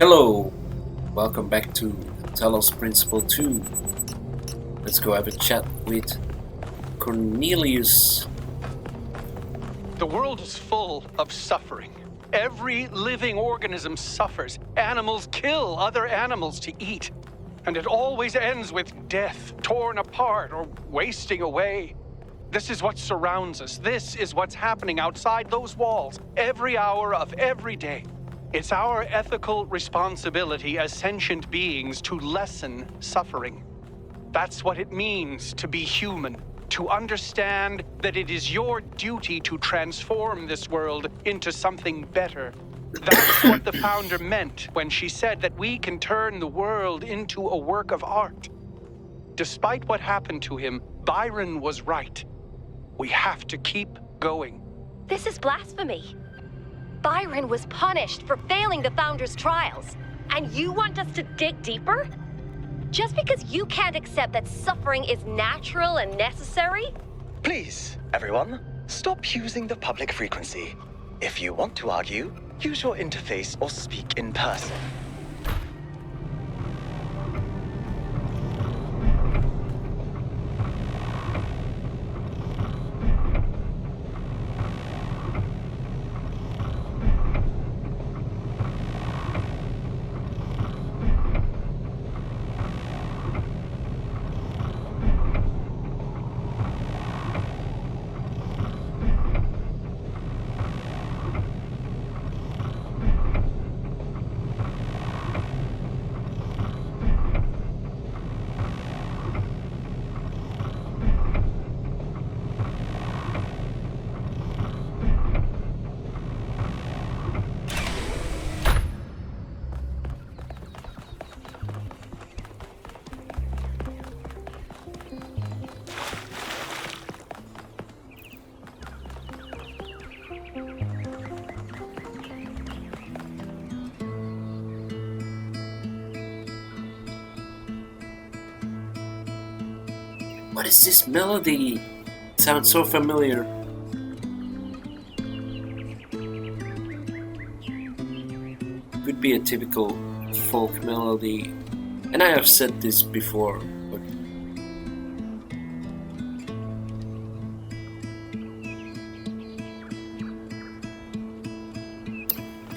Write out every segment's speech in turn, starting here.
Hello, welcome back to Talos Principle II. Let's go have a chat with Cornelius. The world is full of suffering. Every living organism suffers. Animals kill other animals to eat. And it always ends with death, torn apart or wasting away. This is what surrounds us. This is what's happening outside those walls, every hour of every day. It's our ethical responsibility as sentient beings to lessen suffering. That's what it means to be human. To understand that it is your duty to transform this world into something better. That's what the founder meant when she said that we can turn the world into a work of art. Despite what happened to him, Byron was right. We have to keep going. This is blasphemy. Byron was punished for failing the founder's trials, and you want us to dig deeper? Just because you can't accept that suffering is natural and necessary? Please, everyone, stop using the public frequency. If you want to argue, use your interface or speak in person. What is this melody? It sounds so familiar. Could be a typical folk melody, and I have said this before, but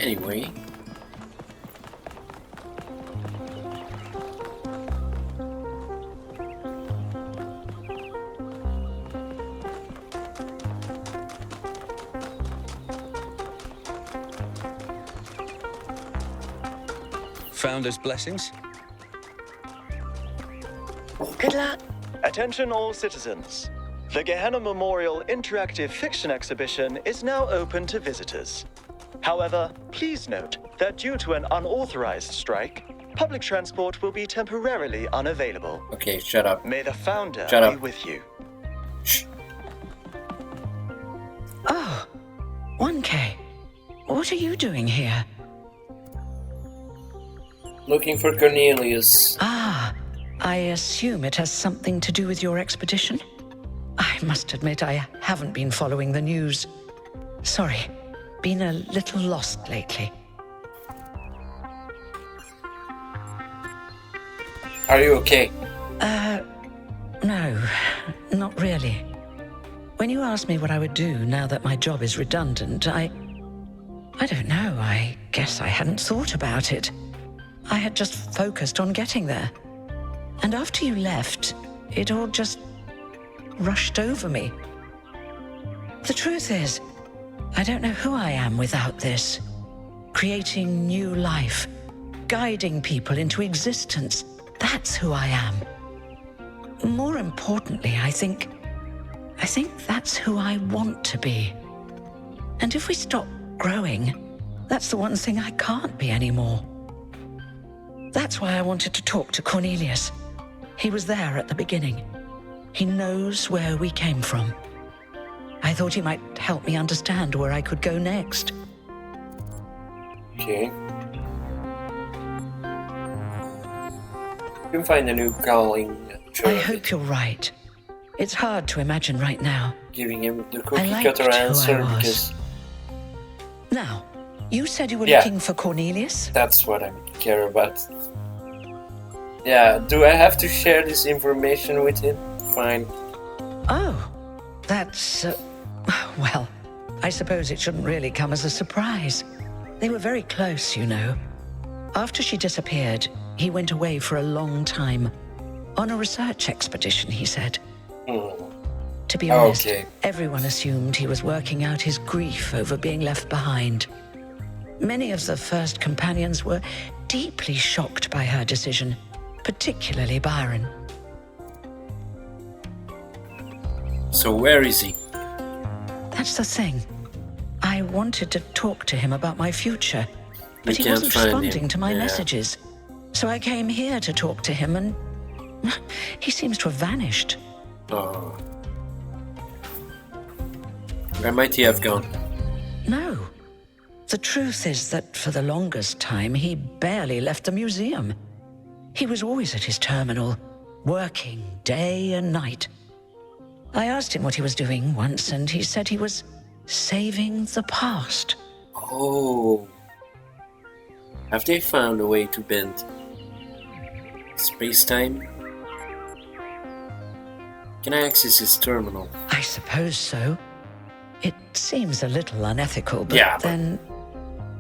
anyway. Founder's blessings. Good luck. Attention all citizens. The Gehenna Memorial Interactive Fiction Exhibition is now open to visitors. However, please note that due to an unauthorized strike, public transport will be temporarily unavailable. Okay, shut up. May the founder Shut up. be with you. Shh. Oh, 1K. What are you doing here? Looking for Cornelius. Ah, I assume it has something to do with your expedition? I must admit I haven't been following the news. Sorry, been a little lost lately. Are you okay? No, not really. When you asked me what I would do now that my job is redundant, I don't know, I guess I hadn't thought about it. I had just focused on getting there. And after you left, it all just rushed over me. The truth is, I don't know who I am without this. Creating new life, guiding people into existence, that's who I am. More importantly, I think that's who I want to be. And if we stop growing, that's the one thing I can't be anymore. That's why I wanted to talk to Cornelius. He was there at the beginning. He knows where we came from. I thought he might help me understand where I could go next. Okay. You can find a new calling. I hope you're right. It's hard to imagine right now. Giving him the I cookie liked cutter who I answer was. because Now, You said you were Yeah. looking for Cornelius? That's what I care about. Yeah, do I have to share this information with him? Fine. Oh, that's... well, I suppose it shouldn't really come as a surprise. They were very close, you know. After she disappeared, he went away for a long time. On a research expedition, he said. To be honest, Okay. everyone assumed he was working out his grief over being left behind. Many of the first companions were deeply shocked by her decision, particularly Byron. So where is he? That's the thing. I wanted to talk to him about my future, but You he can't wasn't find responding him. to my Yeah. messages. So I came here to talk to him, and he seems to have vanished. Oh. Where might he have gone? No. The truth is that for the longest time, he barely left the museum. He was always at his terminal, working day and night. I asked him what he was doing once, and he said he was saving the past. Oh. Have they found a way to bend space-time? Can I access his terminal? I suppose so. It seems a little unethical, but Yeah, but- then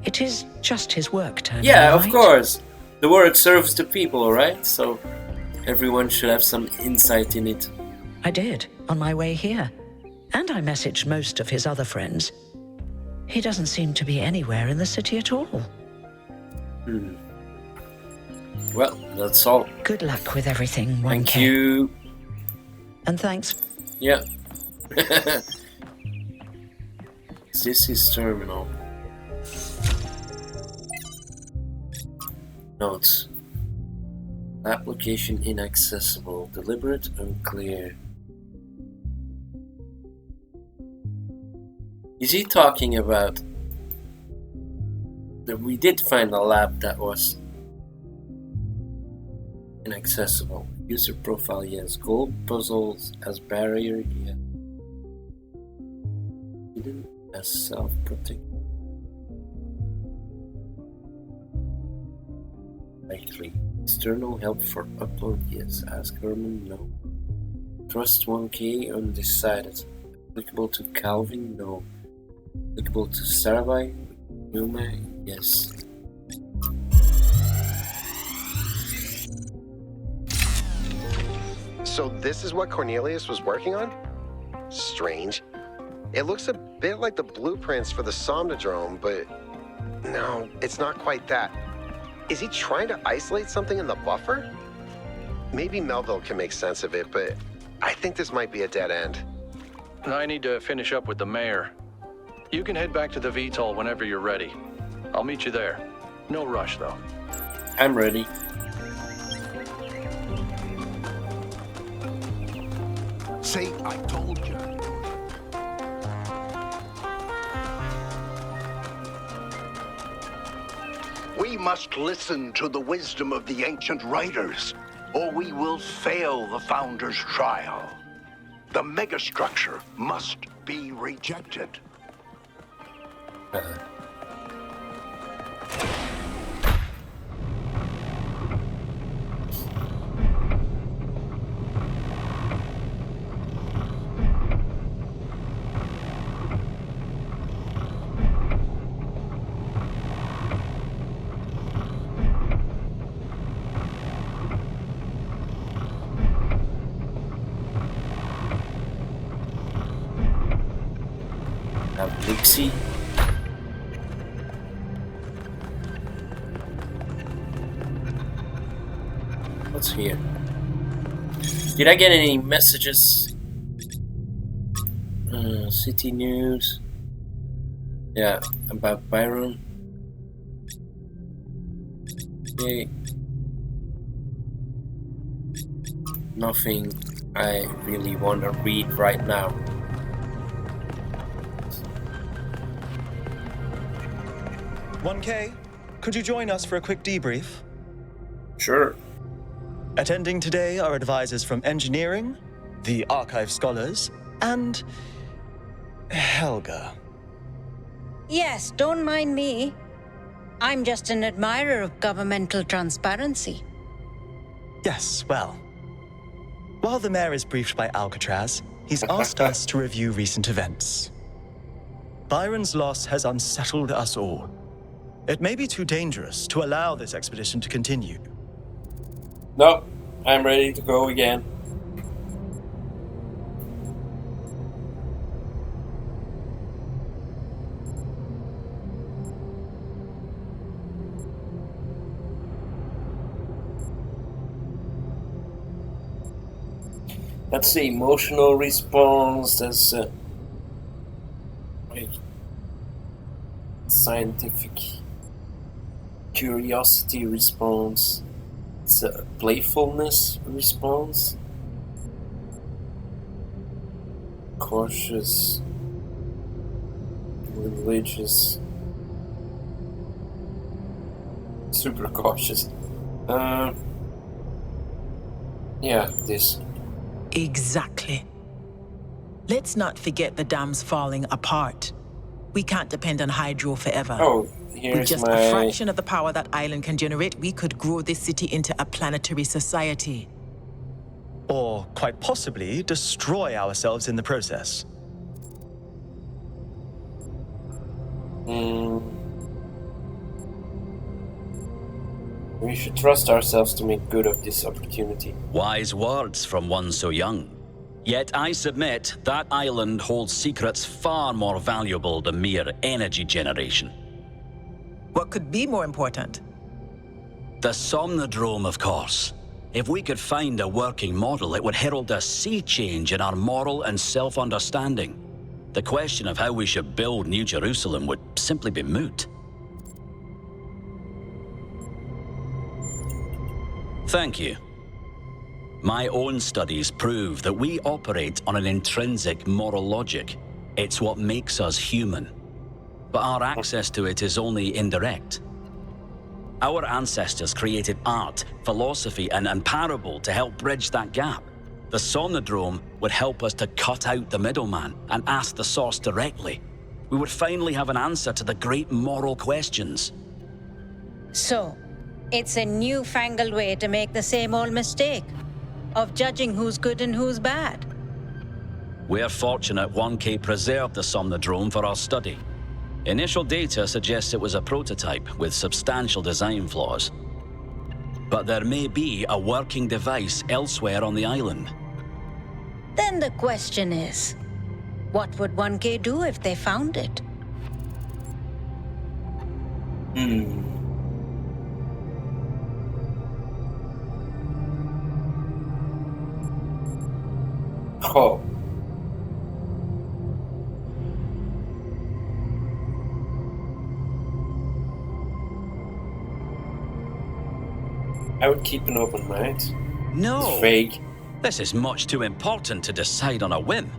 it is just his work terminal, Yeah, of right? course. The work serves the people, right? So everyone should have some insight in it. I did, on my way here. And I messaged most of his other friends. He doesn't seem to be anywhere in the city at all. Well, that's all. Good luck with everything, 1K. Thank you. And thanks. Yeah. Is this his terminal? Notes. Application inaccessible. Deliberate, unclear. Is he talking about that we did find a lab that was inaccessible? User profile, yes. Gold puzzles as barrier, yes. Hidden as self-protect. Likely. External help for upload, yes. Ask Herman, no. Trust 1K, undecided. Applicable to Calvin, no. Applicable to Sarabai, Numa, yes. So this is what Cornelius was working on? Strange. It looks a bit like the blueprints for the Somnodrome, but no, it's not quite that. Is he trying to isolate something in the buffer? Maybe Melville can make sense of it, but I think this might be a dead end. I need to finish up with the mayor. You can head back to the VTOL whenever you're ready. I'll meet you there. No rush, though. I'm ready. See, I told you. We must listen to the wisdom of the ancient writers, or we will fail the Founder's trial. The megastructure must be rejected. Lixie. What's here? Did I get any messages? City news. Yeah, about Byron. Okay. Nothing I really want to read right now. "1K, could you join us for a quick debrief? Sure. Attending today are advisors from engineering, the archive scholars, and Helga. Yes, don't mind me. I'm just an admirer of governmental transparency. Yes, well. While the mayor is briefed by Alcatraz, he's asked us to review recent events. Byron's loss has unsettled us all. It may be too dangerous to allow this expedition to continue. No, I'm ready to go again. That's the emotional response, that's like scientific curiosity response, it's a playfulness response, cautious, religious, super cautious. Yeah, this. Exactly. Let's not forget the dam's falling apart. We can't depend on hydro forever. Oh, With here's just my... a fraction of the power that island can generate, we could grow this city into a planetary society. Or, quite possibly, destroy ourselves in the process. We should trust ourselves to make good of this opportunity. Wise words from one so young. Yet I submit that island holds secrets far more valuable than mere energy generation. What could be more important? The Somnodrome, of course. If we could find a working model, it would herald a sea change in our moral and self-understanding. The question of how we should build New Jerusalem would simply be moot. Thank you. My own studies prove that we operate on an intrinsic moral logic. It's what makes us human. But our access to it is only indirect. Our ancestors created art, philosophy, and parable to help bridge that gap. The Somnodrome would help us to cut out the middleman and ask the source directly. We would finally have an answer to the great moral questions. So, it's a newfangled way to make the same old mistake of judging who's good and who's bad. We're fortunate 1K preserved the Somnodrome for our study. Initial data suggests it was a prototype with substantial design flaws. But there may be a working device elsewhere on the island. Then the question is, what would 1K do if they found it? Oh. I would keep an open mind. No! It's vague. This is much too important to decide on a whim.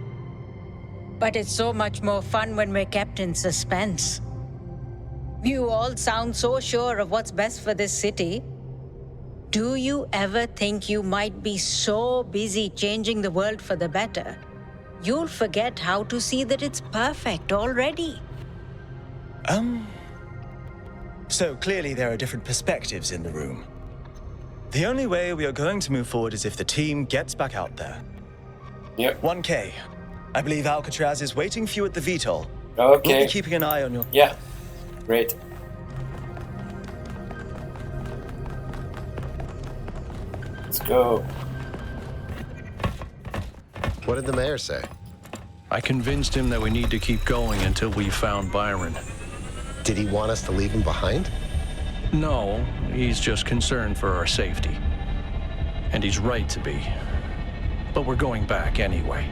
But it's so much more fun when we're kept in suspense. You all sound so sure of what's best for this city. Do you ever think you might be so busy changing the world for the better, you'll forget how to see that it's perfect already? So clearly there are different perspectives in the room. The only way we are going to move forward is if the team gets back out there. Yep. 1K, I believe Alcatraz is waiting for you at the VTOL. Okay. We'll be keeping an eye on your... Yeah. Great. Let's go. What did the mayor say? I convinced him that we need to keep going until we found Byron. Did he want us to leave him behind? No, he's just concerned for our safety. And he's right to be. But we're going back anyway.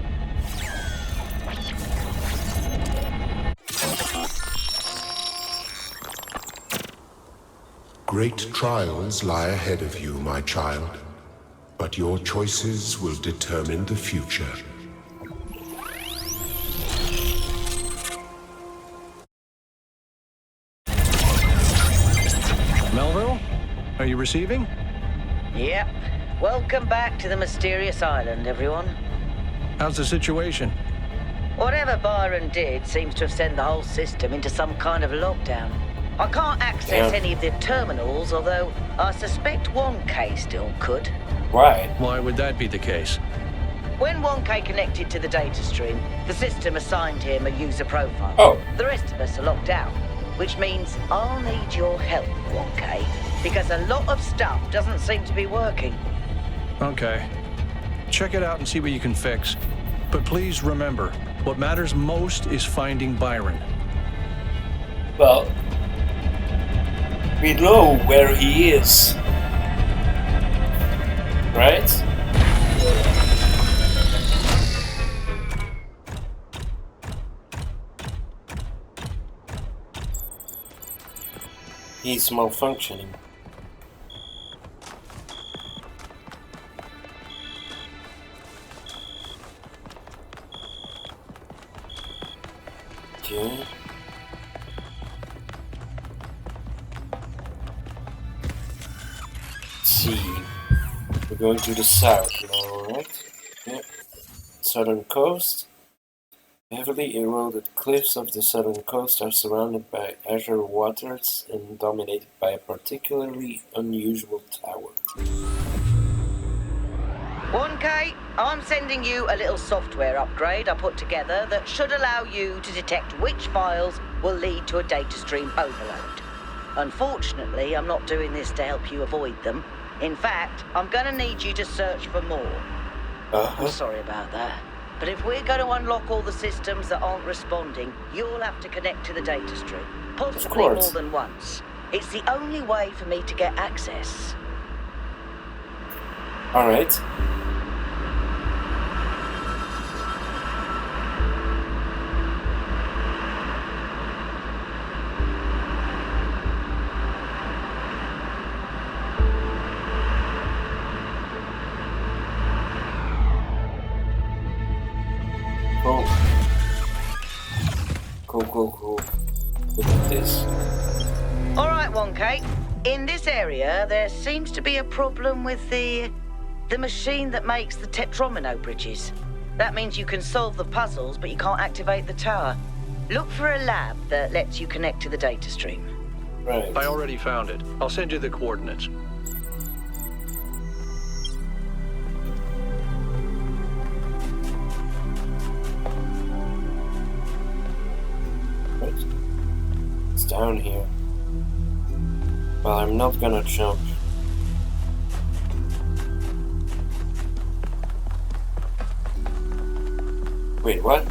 Great trials lie ahead of you, my child. But your choices will determine the future. Melville, are you receiving? Yep. Welcome back to the mysterious island, everyone. How's the situation? Whatever Byron did seems to have sent the whole system into some kind of lockdown. I can't access any of the terminals, although I suspect 1K still could. Why? Why would that be the case? When 1K connected to the data stream, the system assigned him a user profile. Oh. The rest of us are locked out, which means I'll need your help, 1K, because a lot of stuff doesn't seem to be working. Okay. Check it out and see what you can fix. But please remember, what matters most is finding Byron. Well, we know where he is, right? He's malfunctioning. Okay. Let's see. We're going to the south now, right? Yeah. Southern coast. Heavily eroded cliffs of the southern coast are surrounded by azure waters and dominated by a particularly unusual tower. 1K, I'm sending you a little software upgrade I put together that should allow you to detect which files will lead to a data stream overload. Unfortunately, I'm not doing this to help you avoid them. In fact, I'm going to need you to search for more. I'm sorry about that. But if we're going to unlock all the systems that aren't responding, you'll have to connect to the data stream. Possibly more than once. It's the only way for me to get access. Alright. Cool. Look at this. Alright, 1K. In this area, there seems to be a problem with the machine that makes the tetromino bridges. That means you can solve the puzzles, but you can't activate the tower. Look for a lab that lets you connect to the data stream. Right. I already found it. I'll send you the coordinates. It's down here. Well, I'm not gonna jump. Wait, what?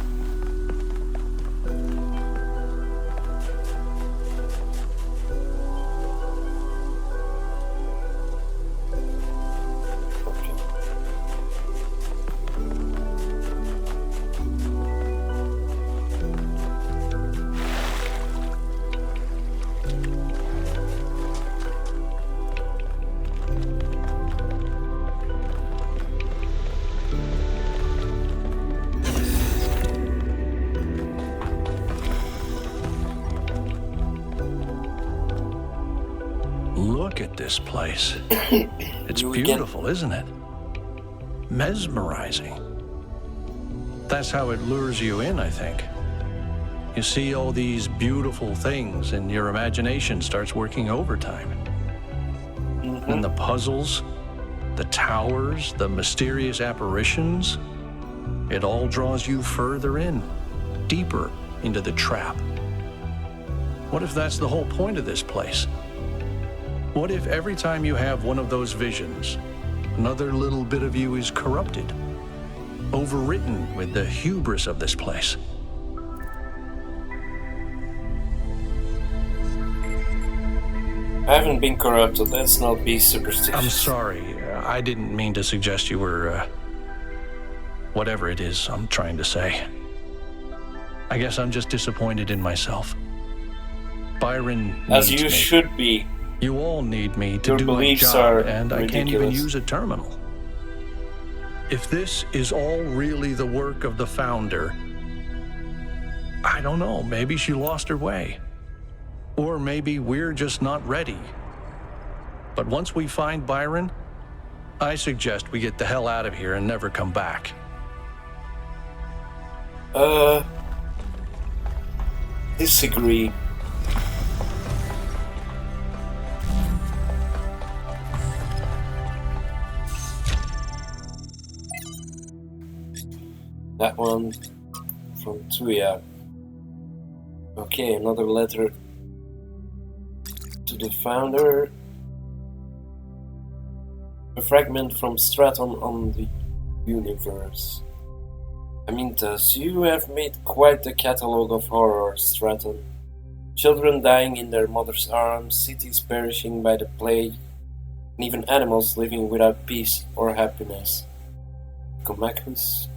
Look at this place. It's beautiful, isn't it? Mesmerizing. That's how it lures you in, I think. You see all these beautiful things and your imagination starts working overtime. And the puzzles, the towers, the mysterious apparitions, it all draws you further in, deeper into the trap. What if that's the whole point of this place? What if every time you have one of those visions, another little bit of you is corrupted, overwritten with the hubris of this place? I haven't been corrupted, let's not be superstitious. I'm sorry, I didn't mean to suggest you were, whatever it is I'm trying to say. I guess I'm just disappointed in myself. Byron As needs you me. should be. You all need me to Your do my beliefs job, are and I can't even ridiculous. use a terminal. If this is all really the work of the founder, I don't know, maybe she lost her way. Or maybe we're just not ready. But once we find Byron, I suggest we get the hell out of here and never come back. Disagree. That one from Tuya. Okay, another letter to the founder. A fragment from Straton on the universe. Amintas, you have made quite the catalogue of horror, Straton. Children dying in their mother's arms, cities perishing by the plague, and even animals living without peace or happiness. Comacus?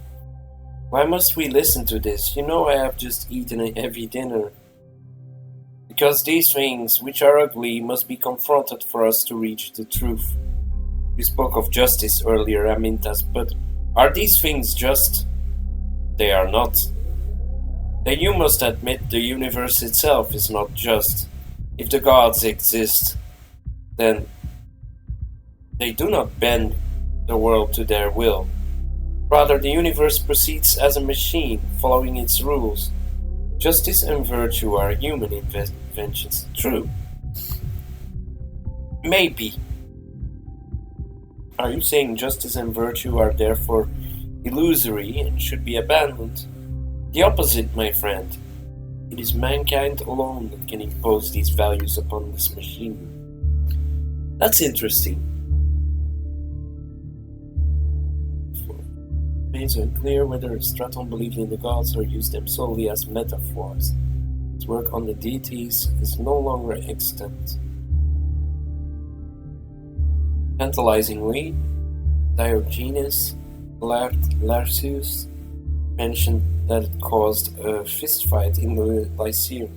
Why must we listen to this? You know I have just eaten a heavy dinner. Because these things, which are ugly, must be confronted for us to reach the truth. You spoke of justice earlier, Amintas, but are these things just? They are not. Then you must admit the universe itself is not just. If the gods exist, then they do not bend the world to their will. Rather, the universe proceeds as a machine, following its rules. Justice and virtue are human inventions. True. Maybe. Are you saying justice and virtue are therefore illusory and should be abandoned? The opposite, my friend. It is mankind alone that can impose these values upon this machine. That's interesting. It's unclear whether Straton believed in the gods or used them solely as metaphors. His work on the deities is no longer extant. Tantalizingly, Diogenes Laertius mentioned that it caused a fistfight in the Lyceum.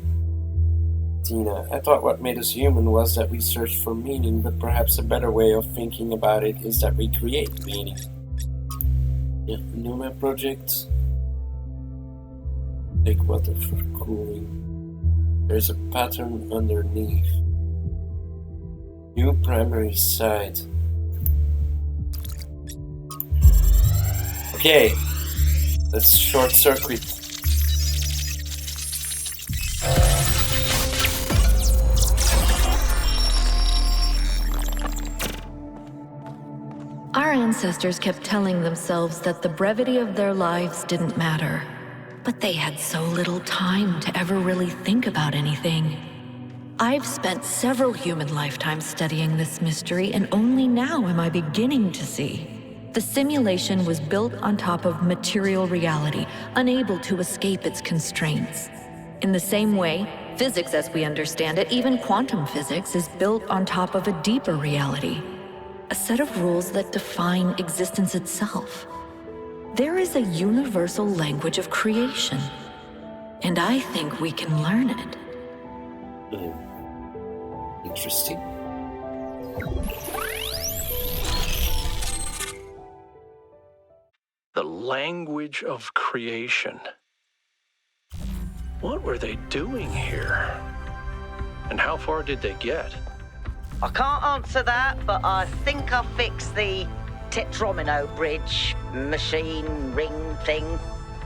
Tina, I thought what made us human was that we searched for meaning, but perhaps a better way of thinking about it is that we create meaning. Yeah, Numa project. Take water for cooling. There's a pattern underneath. New primary site. Okay, let's short circuit. Our ancestors kept telling themselves that the brevity of their lives didn't matter. But they had so little time to ever really think about anything. I've spent several human lifetimes studying this mystery, and only now am I beginning to see. The simulation was built on top of material reality, unable to escape its constraints. In the same way, physics as we understand it, even quantum physics, is built on top of a deeper reality. A set of rules that define existence itself. There is a universal language of creation, and I think we can learn it. Interesting. The language of creation. What were they doing here? And how far did they get? I can't answer that, but I think I fixed the Tetromino bridge, machine, ring thing.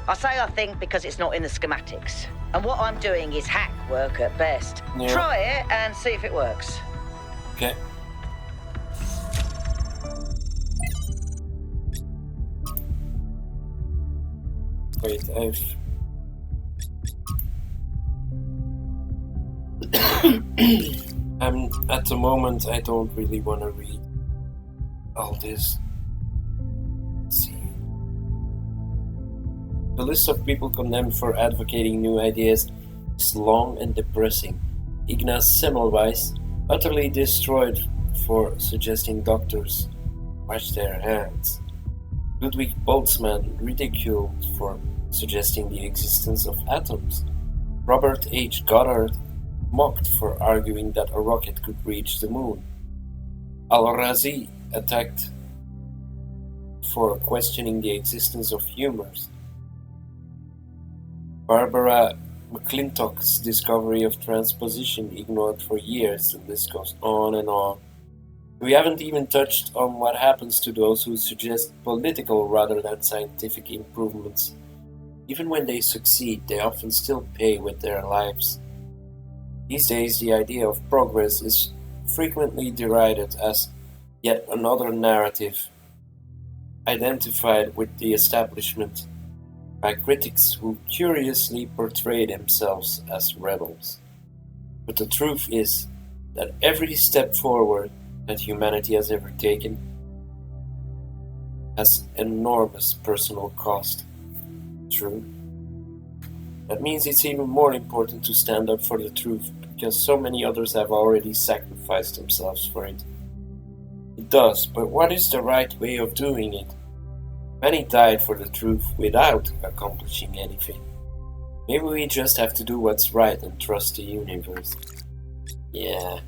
I say I think because it's not in the schematics. And what I'm doing is hack work at best. Yeah. Try it and see if it works. Okay. Wait, I'm at the moment I don't really want to read all this. Let's see. The list of people condemned for advocating new ideas is long and depressing. Ignaz Semmelweis, utterly destroyed for suggesting doctors wash their hands. Ludwig Boltzmann, ridiculed for suggesting the existence of atoms. Robert H. Goddard, mocked for arguing that a rocket could reach the moon. Al-Razi, attacked for questioning the existence of humors. Barbara McClintock's discovery of transposition ignored for years, and this goes on and on. We haven't even touched on what happens to those who suggest political rather than scientific improvements. Even when they succeed, they often still pay with their lives. These days, the idea of progress is frequently derided as yet another narrative identified with the establishment by critics who curiously portray themselves as rebels. But the truth is that every step forward that humanity has ever taken has enormous personal cost. True. That means it's even more important to stand up for the truth, because so many others have already sacrificed themselves for it. It does, but what is the right way of doing it? Many died for the truth without accomplishing anything. Maybe we just have to do what's right and trust the universe. Yeah.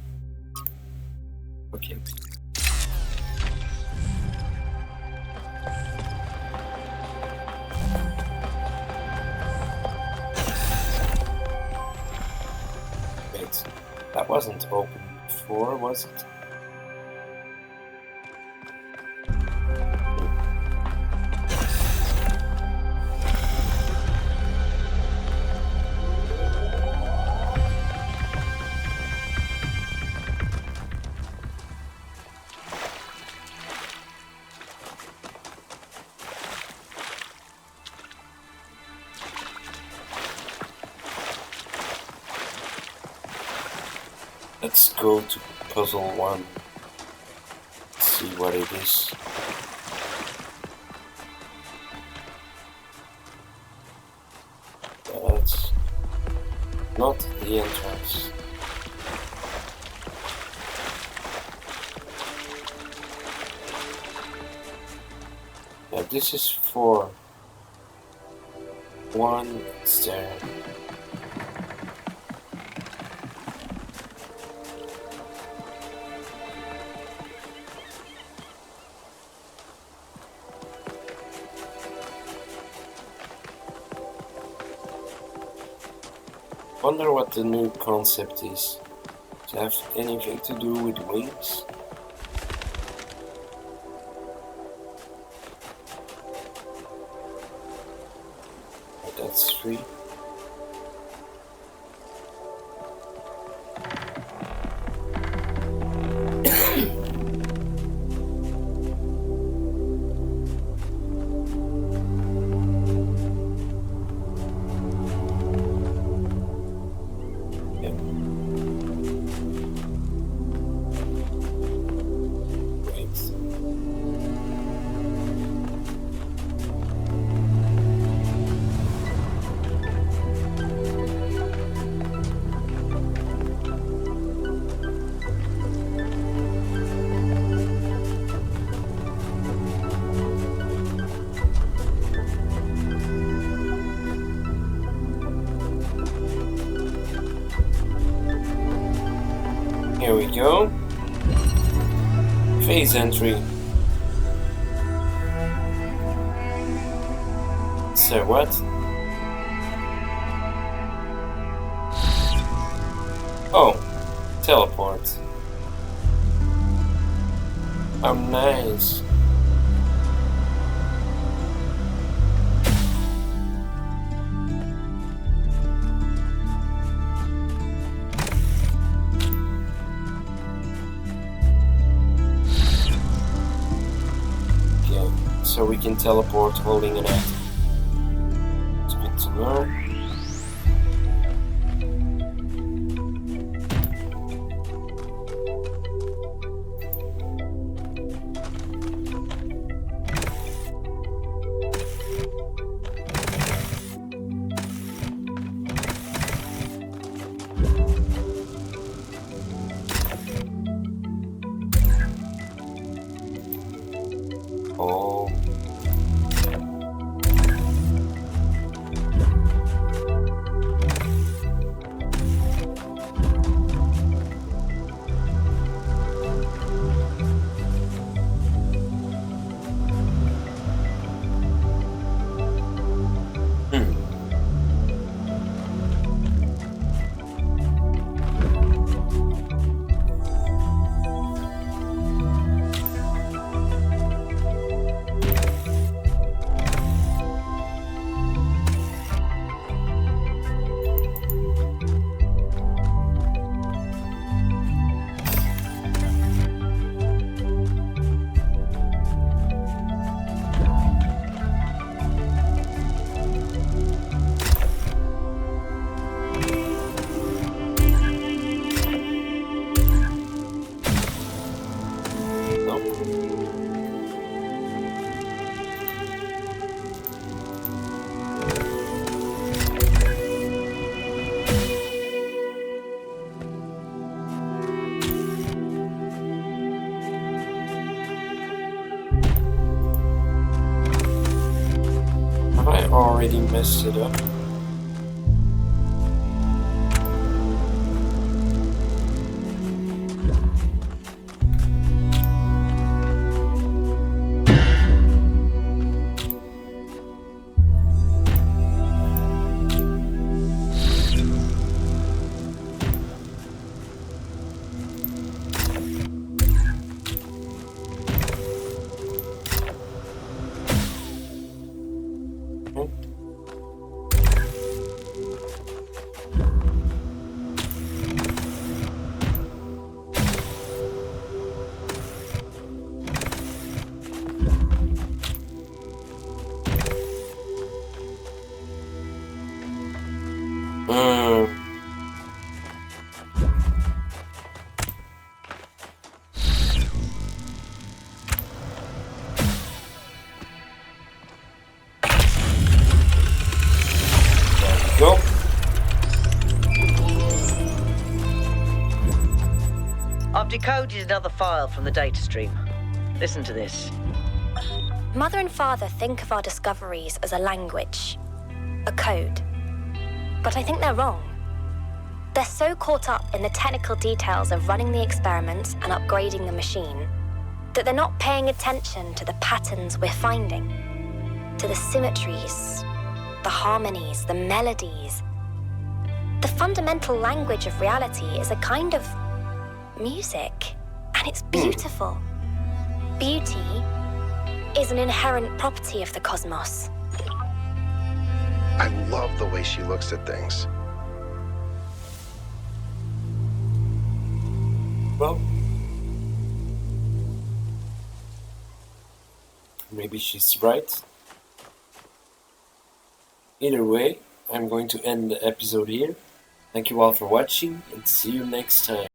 Okay. Wait, that wasn't open before, was it? Let's go to puzzle 1. See what it is. That's not the entrance. Yeah, this is 4. 1 is there. Wonder what the new concept is. Does it have anything to do with wings? Oh, that's 3. Here we go. Phase entry. So what? Oh, teleport. Oh, nice. So we can teleport holding an item. It's good to know. Oh. Have I already messed it up? Go. I've decoded another file from the data stream. Listen to this. Mother and Father think of our discoveries as a language, a code. But I think they're wrong. They're so caught up in the technical details of running the experiments and upgrading the machine that they're not paying attention to the patterns we're finding, to the symmetries, the harmonies, the melodies. The fundamental language of reality is a kind of music, and it's beautiful. Beauty is an inherent property of the cosmos. I love the way she looks at things. Well, maybe she's right. Either way, I'm going to end the episode here. Thank you all for watching, and see you next time.